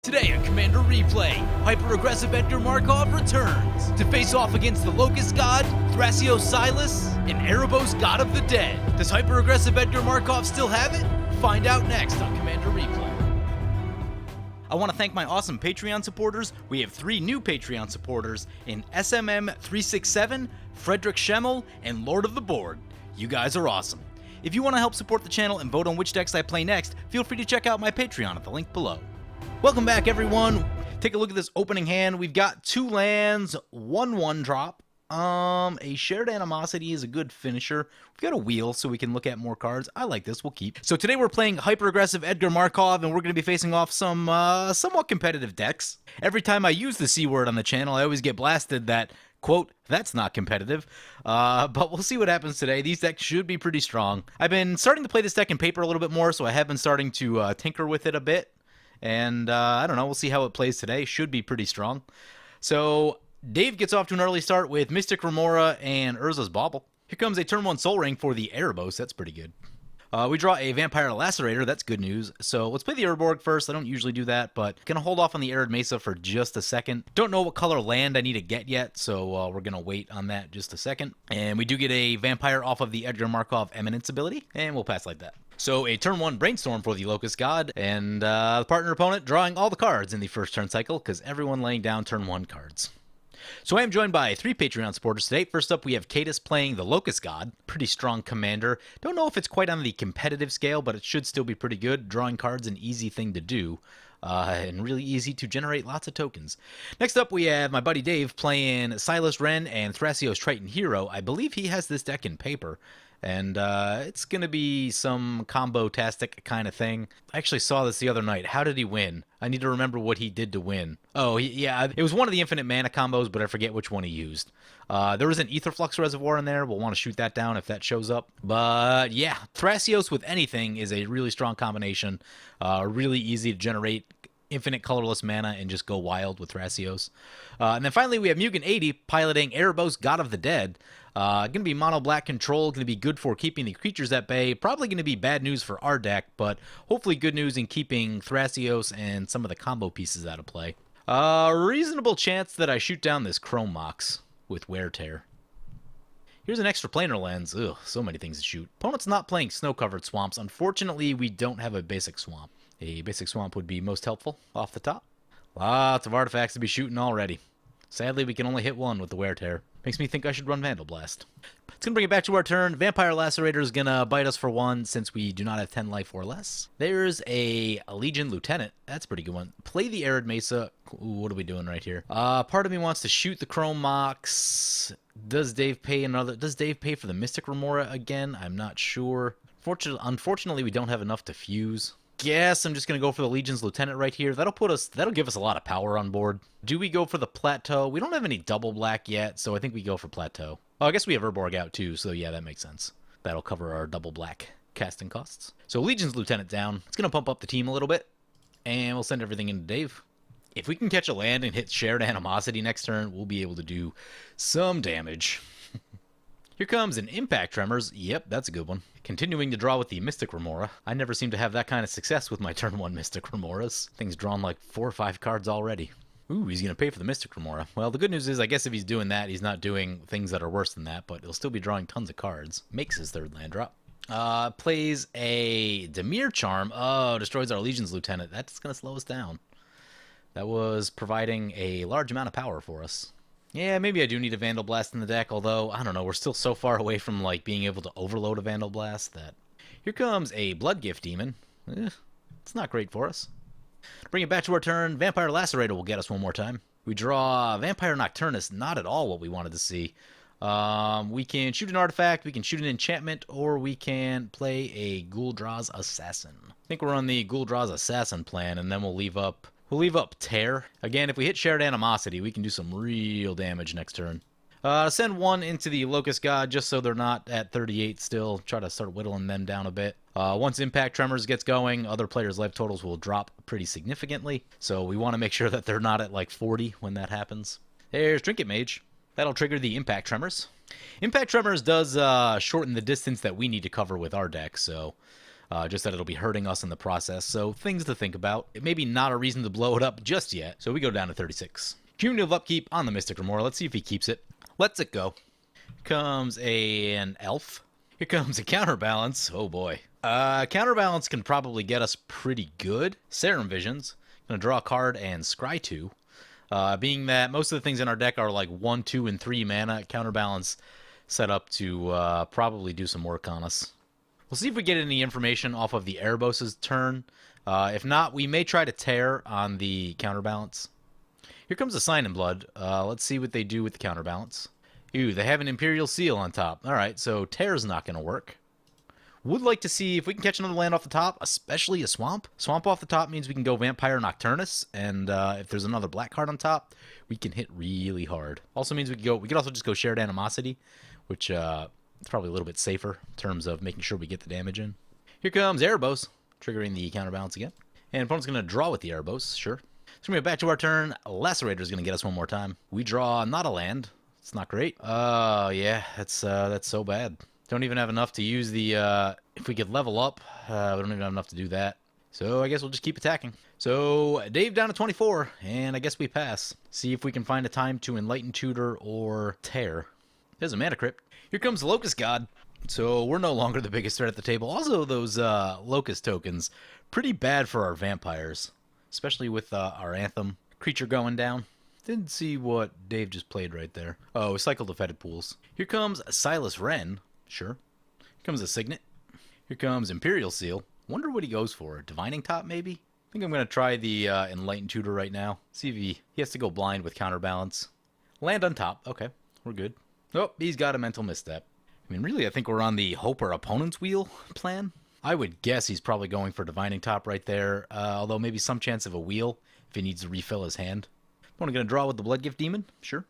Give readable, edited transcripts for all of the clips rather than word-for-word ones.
Today on Commander Replay, hyper-aggressive Edgar Markov returns to face off against the Locust God, Thrasios Silas, and Erebos God of the Dead. Does hyper-aggressive Edgar Markov still have it? Find out next on Commander Replay. I want to thank my awesome Patreon supporters. We have 3 new Patreon supporters in SMM367, Frederick Schemmel, and Lord of the Board. You guys are awesome. If you want to help support the channel and vote on which decks I play next, feel free to check out my Patreon at the link below. Welcome back, everyone. Take a look at this opening hand. We've got 2 lands, 1/1 drop. A Shared Animosity is a good finisher. We've got a wheel so we can look at more cards. I like this, we'll keep. So today we're playing hyper-aggressive Edgar Markov, and we're going to be facing off some somewhat competitive decks. Every time I use the C word on the channel, I always get blasted that, quote, that's not competitive. But we'll see what happens today. These decks should be pretty strong. I've been starting to play this deck in paper a little bit more, so I have been starting to tinker with it a bit. And I don't know, we'll see how it plays today. Should be pretty strong. So Dave gets off to an early start with Mystic Remora and Urza's Bauble. Here comes a turn 1 Soul Ring for the Erebos. That's pretty good. We draw a Vampire Lacerator. That's good news. So let's play the Urborg first. I don't usually do that, but gonna hold off on the Arid Mesa for just a second. Don't know what color land I need to get yet, so we're gonna wait on that just a second. And we do get a Vampire off of the Edgar Markov Eminence ability, and we'll pass like that. So a turn 1 Brainstorm for the Locust God, and the partner opponent drawing all the cards in the first turn cycle, because everyone laying down turn 1 cards. So I am joined by 3 Patreon supporters today. First up, we have Cadus playing the Locust God. Pretty strong commander. Don't know if it's quite on the competitive scale, but it should still be pretty good. Drawing cards an easy thing to do, and really easy to generate lots of tokens. Next up, we have my buddy Dave playing Silas Wren and Thrasios Triton Hero. I believe he has this deck in paper. And it's going to be some combo-tastic kind of thing. I actually saw this the other night. How did he win? I need to remember what he did to win. Oh, yeah, it was one of the infinite mana combos, but I forget which one he used. There was an Aetherflux Reservoir in there. We'll want to shoot that down if that shows up. But yeah, Thrasios with anything is a really strong combination. Really easy to generate infinite colorless mana and just go wild with Thrasios. And then finally we have Mugen 80 piloting Erebos God of the Dead. Going to be mono black control, going to be good for keeping the creatures at bay. Probably going to be bad news for our deck, but hopefully good news in keeping Thrasios and some of the combo pieces out of play. Reasonable chance that I shoot down this Chrome Mox with Wear Tear. Here's an extra planar lens. Ugh, so many things to shoot. Opponent's not playing snow-covered swamps. Unfortunately, we don't have a basic swamp. A basic swamp would be most helpful off the top. Lots of artifacts to be shooting already. Sadly, we can only hit 1 with the Wear Tear. Makes me think I should run Vandal Blast. It's going to bring it back to our turn. Vampire Lacerator is going to bite us for 1 since we do not have 10 life or less. There's a Legion Lieutenant. That's a pretty good one. Play the Arid Mesa. Ooh, what are we doing right here? Part of me wants to shoot the Chrome Mox. Does Dave pay for the Mystic Remora again? I'm not sure. Unfortunately, we don't have enough to fuse. Guess I'm just going to go for the Legion's Lieutenant right here. That'll give us a lot of power on board. Do we go for the Plateau? We don't have any double black yet, so I think we go for Plateau. Oh, I guess we have Urborg out too, so yeah, that makes sense. That'll cover our double black casting costs. So Legion's Lieutenant down. It's going to pump up the team a little bit, and we'll send everything into Dave. If we can catch a land and hit Shared Animosity next turn, we'll be able to do some damage. Here comes an Impact Tremors. Yep, that's a good one. Continuing to draw with the Mystic Remora. I never seem to have that kind of success with my turn 1 Mystic Remoras. Thing's drawn like 4 or 5 cards already. Ooh, he's going to pay for the Mystic Remora. Well, the good news is, I guess if he's doing that, he's not doing things that are worse than that, but he'll still be drawing tons of cards. Makes his 3rd land drop. Plays a Dimir Charm. Oh, destroys our Legion's Lieutenant. That's going to slow us down. That was providing a large amount of power for us. Yeah, maybe I do need a Vandal Blast in the deck, although, I don't know, we're still so far away from, like, being able to overload a Vandal Blast that... Here comes a Blood Gift Demon. It's not great for us. Bring it back to our turn. Vampire Lacerator will get us 1 more time. We draw Vampire Nocturnus, not at all what we wanted to see. We can shoot an artifact, we can shoot an enchantment, or we can play a Gul'Dra's Assassin. I think we're on the Gul'Dra's Assassin plan, and then we'll leave up Tear. Again, if we hit Shared Animosity, we can do some real damage next turn. Send 1 into the Locust God just so they're not at 38 still. Try to start whittling them down a bit. Once Impact Tremors gets going, other players' life totals will drop pretty significantly. So we want to make sure that they're not at like 40 when that happens. There's Trinket Mage. That'll trigger the Impact Tremors. Impact Tremors does shorten the distance that we need to cover with our deck, so just that it'll be hurting us in the process. So things to think about. It may be not a reason to blow it up just yet. So we go down to 36. Cumulative upkeep on the Mystic Remora. Let's see if he keeps it. Lets it go. Here comes an elf. Here comes a counterbalance. Oh boy. Counterbalance can probably get us pretty good. Serum Visions. Gonna draw a card and scry 2. Being that most of the things in our deck are like 1, 2, and 3 mana, counterbalance set up to probably do some work on us. We'll see if we get any information off of the Erebos' turn. If not, we may try to tear on the counterbalance. Here comes a Sign in Blood. Let's see what they do with the counterbalance. Ooh, they have an Imperial Seal on top. Alright, so tear's not going to work. Would like to see if we can catch another land off the top, especially a swamp. Swamp off the top means we can go Vampire Nocturnus, and if there's another black card on top, we can hit really hard. Also means we could also just go Shared Animosity, which it's probably a little bit safer in terms of making sure we get the damage in. Here comes Erebos, triggering the counterbalance again. And opponent's going to draw with the Erebos, sure. So we go back to our turn. Lacerator's going to get us one more time. We draw not a land. It's not great. Yeah, that's so bad. Don't even have enough to use the, if we could level up, we don't even have enough to do that. So I guess we'll just keep attacking. So Dave down to 24, and I guess we pass. See if we can find a time to Enlighten Tutor or Tear. There's a Mana Crypt. Here comes the Locust God. So we're no longer the biggest threat at the table. Also, those Locust tokens, pretty bad for our vampires. Especially with our Anthem creature going down. Didn't see what Dave just played right there. Oh, Cycle Defended Pools. Here comes Silas Wren. Sure. Here comes a Signet. Here comes Imperial Seal. Wonder what he goes for. Divining Top, maybe? I think I'm going to try the Enlightened Tutor right now. See if he has to go blind with Counterbalance. Land on top. Okay, we're good. Oh, he's got a Mental Misstep. I mean, really, I think we're on the Hope our Opponent's Wheel plan. I would guess he's probably going for Divining Top right there, although maybe some chance of a wheel if he needs to refill his hand. Opponent going to draw with the Bloodgift Demon? Sure.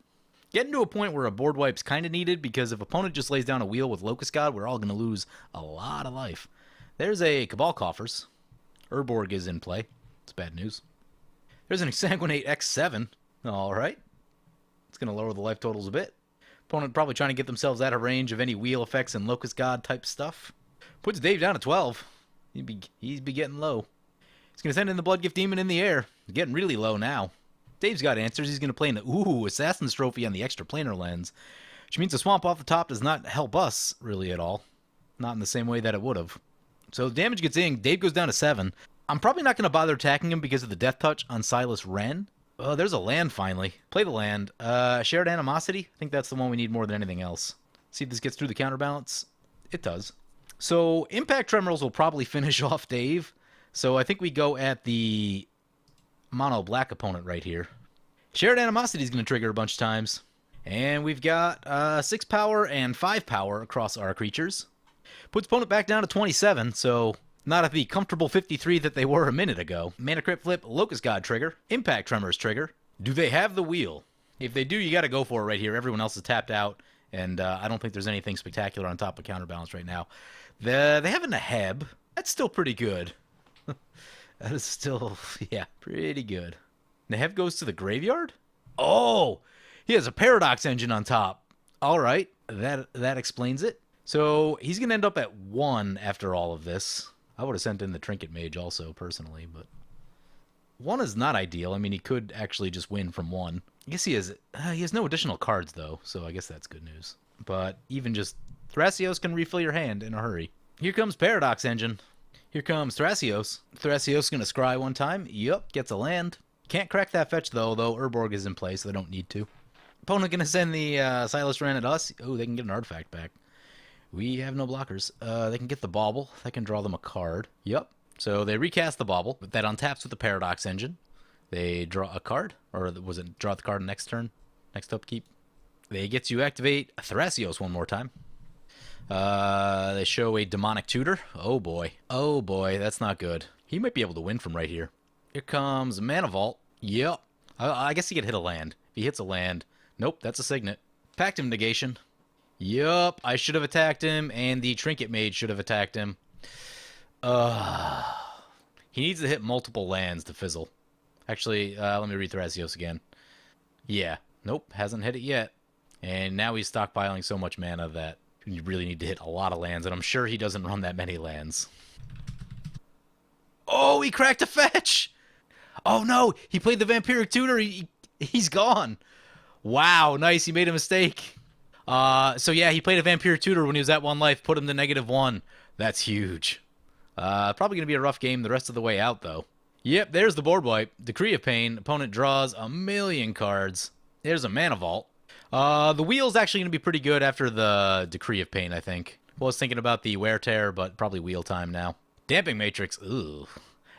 Getting to a point where a board wipe's kind of needed, because if opponent just lays down a wheel with Locust God, we're all going to lose a lot of life. There's a Cabal Coffers. Urborg is in play. It's bad news. There's an Exsanguinate X7. Alright. It's going to lower the life totals a bit. Opponent probably trying to get themselves out of range of any wheel effects and Locust God type stuff. Puts Dave down to 12. He's be getting low. He's going to send in the Bloodgift Demon in the air. He's getting really low now. Dave's got answers. He's going to play an Assassin's Trophy on the extra planar lens, which means the swamp off the top does not help us really at all. Not in the same way that it would have. So the damage gets in. Dave goes down to 7. I'm probably not going to bother attacking him because of the Death Touch on Silas Wren. Oh, there's a land finally. Play the land. Shared Animosity. I think that's the one we need more than anything else. See if this gets through the counterbalance. It does. So Impact Tremors will probably finish off Dave. So I think we go at the mono black opponent right here. Shared Animosity is going to trigger a bunch of times. And we've got 6 power and 5 power across our creatures. Puts opponent back down to 27, so not at the comfortable 53 that they were a minute ago. Mana Crypt flip, Locust God trigger, Impact Tremors trigger. Do they have the wheel? If they do, you got to go for it right here. Everyone else is tapped out, and I don't think there's anything spectacular on top of Counterbalance right now. They have a Neheb. That's still pretty good. That is still, yeah, pretty good. Neheb goes to the graveyard? Oh, he has a Paradox Engine on top. All right, that explains it. So he's going to end up at 1 after all of this. I would have sent in the Trinket Mage also, personally, but 1 is not ideal. I mean, he could actually just win from 1. I guess he has no additional cards, though, so I guess that's good news. But even just Thrasios can refill your hand in a hurry. Here comes Paradox Engine. Here comes Thrasios. Thrasios going to scry one time. Yup, gets a land. Can't crack that fetch, though Urborg is in play, so they don't need to. Opponent going to send the Silas Wren at us. Oh, they can get an artifact back. We have no blockers. They can get the Bauble. That can draw them a card. Yep. So they recast the Bauble. That untaps with the Paradox Engine. They draw a card. Or was it draw the card next turn? Next upkeep. They get to activate Thrasios one more time. They show a Demonic Tutor. Oh boy. Oh boy, that's not good. He might be able to win from right here. Here comes Mana Vault. Yep. I guess he could hit a land. If he hits a land. Nope, that's a Signet. Pactum Negation. Yup, I should have attacked him, and the Trinket Mage should have attacked him. He needs to hit multiple lands to fizzle. Actually, let me read Thrasios again. Yeah, nope, hasn't hit it yet. And now he's stockpiling so much mana that you really need to hit a lot of lands, and I'm sure he doesn't run that many lands. Oh, he cracked a fetch. Oh, no. He played the Vampiric Tutor. He's gone. Wow, nice. He made a mistake. So yeah, he played a Vampiric Tutor when he was at 1 life, put him to -1. That's huge. Probably going to be a rough game the rest of the way out, though. Yep, there's the board wipe. Decree of Pain. Opponent draws a million cards. There's a Mana Vault. The wheel's actually going to be pretty good after the Decree of Pain, I think. I was thinking about the Wear Tear, but probably wheel time now. Damping Matrix. Ooh.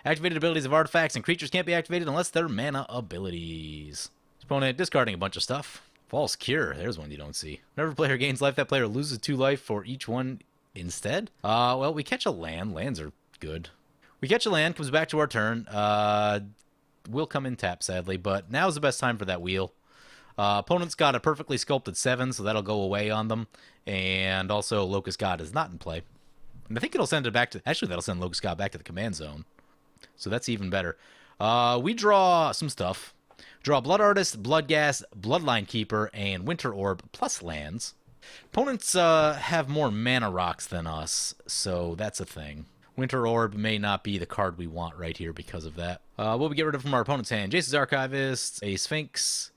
Activated abilities of artifacts and creatures can't be activated unless they're mana abilities. Opponent discarding a bunch of stuff. False Cure. There's one you don't see. Whenever a player gains life, that player loses 2 life for each one instead. Well, we catch a land. Lands are good. We catch a land, comes back to our turn. We'll come in tap, sadly, but now's the best time for that wheel. Opponent's got a perfectly sculpted 7, so that'll go away on them. And also, Locust God is not in play. And I think it'll send it back to... Actually, that'll send Locust God back to the command zone. So that's even better. We draw some stuff. Draw Blood Artist, Bloodghast, Bloodline Keeper, and Winter Orb, plus lands. Opponents have more mana rocks than us, so that's a thing. Winter Orb may not be the card we want right here because of that. What we get rid of from our opponent's hand? Jace's Archivist, a Sphinx,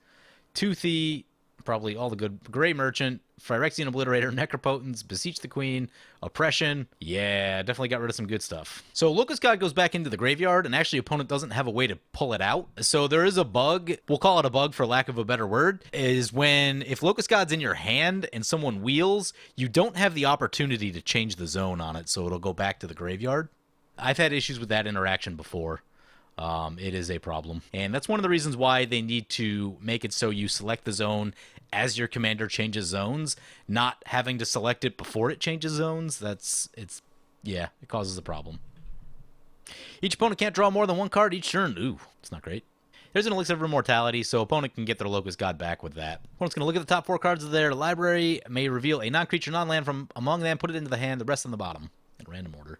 Toothy, probably all the good. Grey Merchant, Phyrexian Obliterator, Necropotence, Beseech the Queen, Oppression. Yeah, definitely got rid of some good stuff. So Locust God goes back into the graveyard, and actually opponent doesn't have a way to pull it out. So there is a bug, we'll call it a bug for lack of a better word, is when if Locust God's in your hand and someone wheels, you don't have the opportunity to change the zone on it, so it'll go back to the graveyard. I've had issues with that interaction before. It is a problem. And that's one of the reasons why they need to make it so you select the zone as your commander changes zones, not having to select it before it changes zones. Yeah, it causes a problem. Each opponent can't draw more than 1 card each turn. Ooh, it's not great. There's an Elixir of Immortality, so opponent can get their Locust God back with that. Opponent's going to look at the top 4 cards of their library, may reveal a non-creature, non-land from among them, put it into the hand, the rest on the bottom, in random order.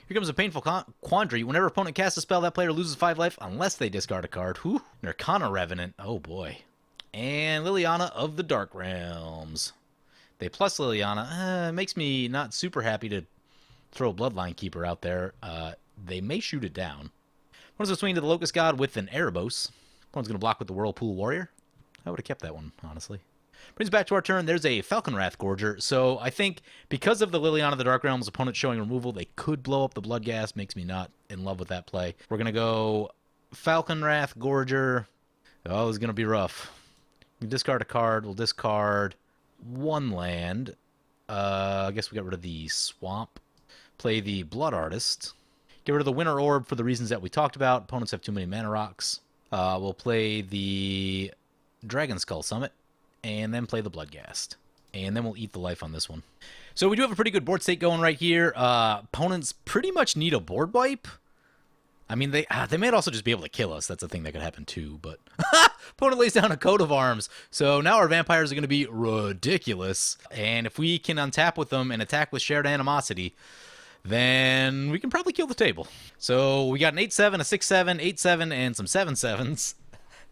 Here comes a painful quandary. Whenever opponent casts a spell, that player loses 5 life unless they discard a card. Whew. Nirkana Revenant. Oh, boy. And Liliana of the Dark Realms. They plus Liliana. Makes me not super happy to throw a Bloodline Keeper out there. They may shoot it down. Opponent's going to swing to the Locust God with an Erebos. Opponent's going to block with the Whirlpool Warrior. I would have kept that one, honestly. Brings us back to our turn. There's a Falconwrath Gorger. So I think because of the Liliana of the Dark Realms opponent showing removal, they could blow up the Bloodghast. Makes me not in love with that play. We're going to go Falconwrath Gorger. Oh, this is going to be rough. We discard a card. We'll discard 1 land. I guess we got rid of the Swamp. Play the Blood Artist. Get rid of the Winter Orb for the reasons that we talked about. Opponents have too many mana rocks. We'll play the Dragon Skull Summit. And then play the Bloodghast. And then we'll eat the life on this one. So we do have a pretty good board state going right here. Opponents pretty much need a board wipe. I mean, they might also just be able to kill us. That's a thing that could happen too, but... Opponent lays down a Coat of Arms. So now our vampires are going to be ridiculous. And if we can untap with them and attack with Shared Animosity, then we can probably kill the table. So we got an 8-7, a 6-7, 8-7, and some 7-7s.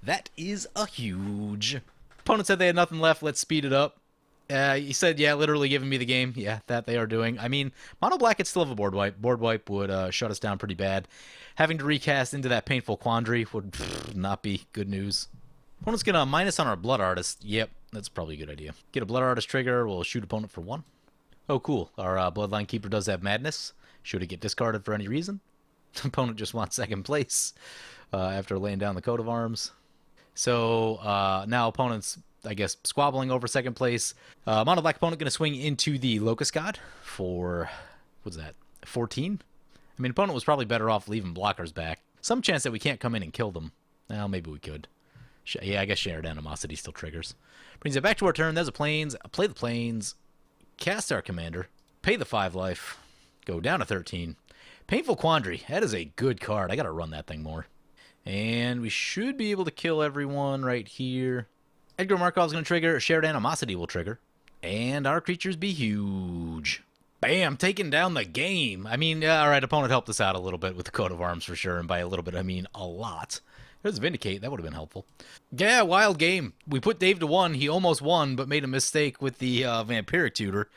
That is a huge... Opponent said they had nothing left. Let's speed it up. He said, yeah, literally giving me the game. Yeah, that they are doing. I mean, Mono Black could still have a board wipe. Board wipe would shut us down pretty bad. Having to recast into that painful quandary would not be good news. Opponent's going to minus on our Blood Artist. Yep, that's probably a good idea. Get a Blood Artist trigger. We'll shoot opponent for 1. Oh, cool. Our Bloodline Keeper does have Madness. Should it get discarded for any reason? Opponent just wants 2nd place after laying down the Coat of Arms. So now opponent's, I guess, squabbling over 2nd place. Mono Black opponent going to swing into the Locust God for, what's that, 14? I mean, opponent was probably better off leaving blockers back. Some chance that we can't come in and kill them. Well, maybe we could. Yeah, I guess Shared Animosity still triggers. Brings it back to our turn. There's a Plains. Play the Plains. Cast our commander. Pay the 5 life. Go down to 13. Painful Quandary. That is a good card. I got to run that thing more. And we should be able to kill everyone right here. Edgar Markov is going to trigger. Shared Animosity will trigger. And our creatures be huge. Bam, taking down the game. I mean, all right, opponent helped us out a little bit with the Coat of Arms for sure. And by a little bit, I mean a lot. There's Vindicate. That would have been helpful. Yeah, wild game. We put Dave to 1. He almost won, but made a mistake with the Vampiric Tutor.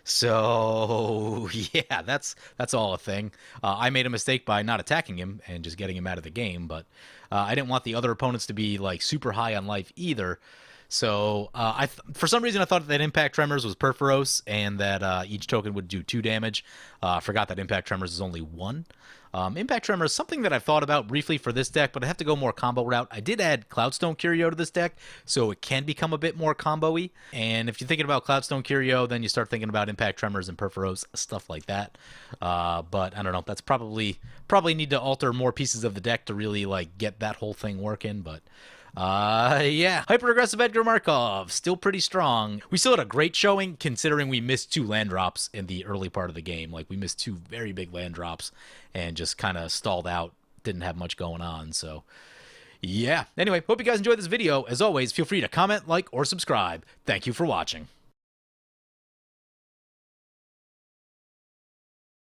So yeah, that's all a thing. I made a mistake by not attacking him and just getting him out of the game, but I didn't want the other opponents to be like super high on life either. So for some reason I thought that Impact Tremors was Perforos and that each token would do 2 damage. I forgot that Impact Tremors is only 1. Impact Tremor is something that I've thought about briefly for this deck, but I have to go more combo route. I did add Cloudstone Curio to this deck, so it can become a bit more combo-y. And if you're thinking about Cloudstone Curio, then you start thinking about Impact Tremors and Perforos, stuff like that. But I don't know. That's probably need to alter more pieces of the deck to really like get that whole thing working. But yeah, hyper-aggressive Edgar Markov, still pretty strong. We still had a great showing considering we missed 2 land drops in the early part of the game. Like, we missed 2 very big land drops and just kind of stalled out, didn't have much going on, so yeah. Anyway, hope you guys enjoyed this video. As always, feel free to comment, like, or subscribe. Thank you for watching.